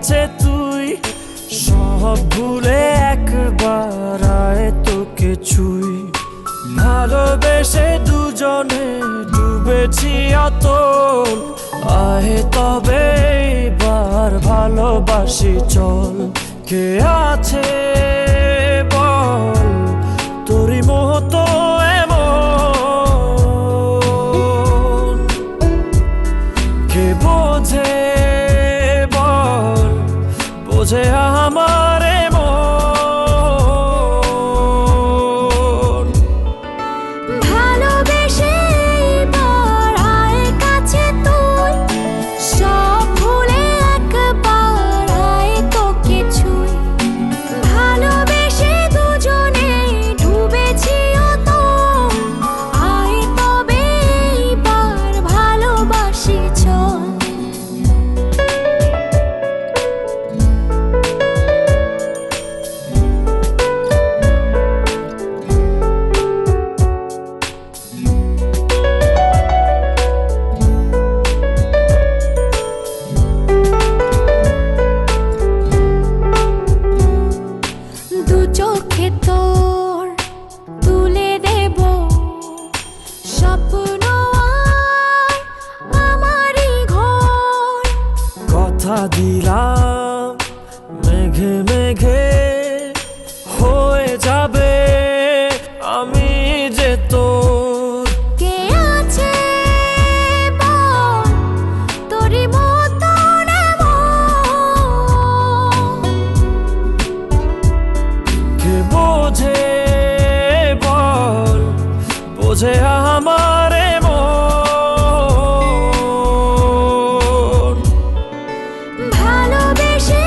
কাছে তুই, সব ভুলে একবার আয় তোকে ছুই। ভালোবেসে দুজনে ডুবেছি অতল, আয় তবে এবার ভালোবাসি চল। কে আছে বল তোরই মতো এমন, কে বোঝে বল বোঝে আমার মন। ভালোবেসে এবার আয় কাছে তুই, সব ভুলে একবার আয় তোকে ছুই। ভালোবেসে দুজনে ডুবেছি অতল, আয় তবে এবার ভালোবাসি চল। দু চোখে তোর তুলে দেব স্বপ্ন আর আমারই ঘর। কথা দিলাম মেঘে মেঘে হয়ে যাবে আমি যে তোর। কে আছে বল তোরই মতন এমন, কে বোঝে বল বোঝে আমার মন। ভালোবেসে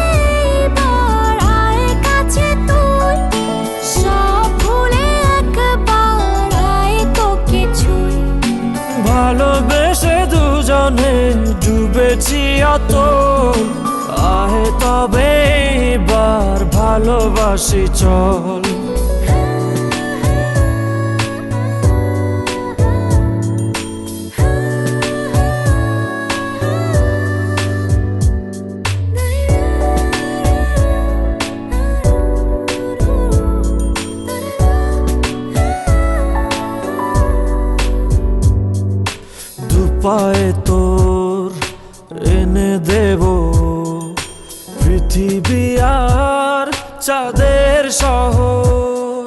এবার আয় কাছে তুই, সব ভুলে একবার আয় তোকে ছুই। ভালোবেসে দুজনে ডুবেছি অতল, আয় তবে এবার ভালোবাসি চল। দুপায়ে তোর এনে দেব পৃথিবী আর চাঁদের শহর।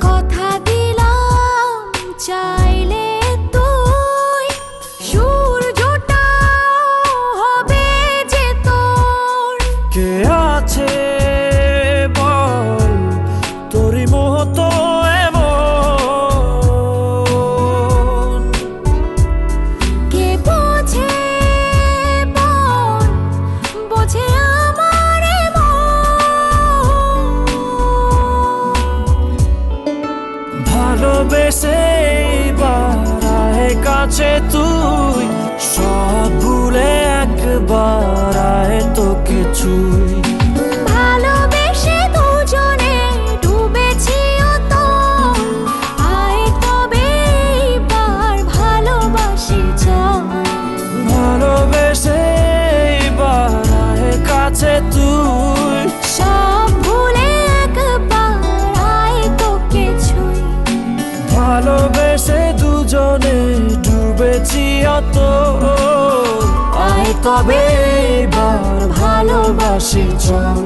কথা দিলাম চাইলে তুই সূর্যটাও হবে যে তোর। কে আছে বল তোরই মতো এমন, কে বোঝে বল বোঝে আমার মন। ভালোবেসে এবার আয় কাছে তুই, সব ভুলে একবার আয় তোকে ছুই। ভালোবেসে দুজনে ডুবেছি অতল, আয় তবে এবার ভালোবাসি চল। ভালোবেসে এবার আয় কাছে তুই, সব ভুলে একবার আয় তোকে ছুই। ভালোবেসে দুজনে ডুবেছি অতল, আয় তবে এবার ভালোবাসি চল।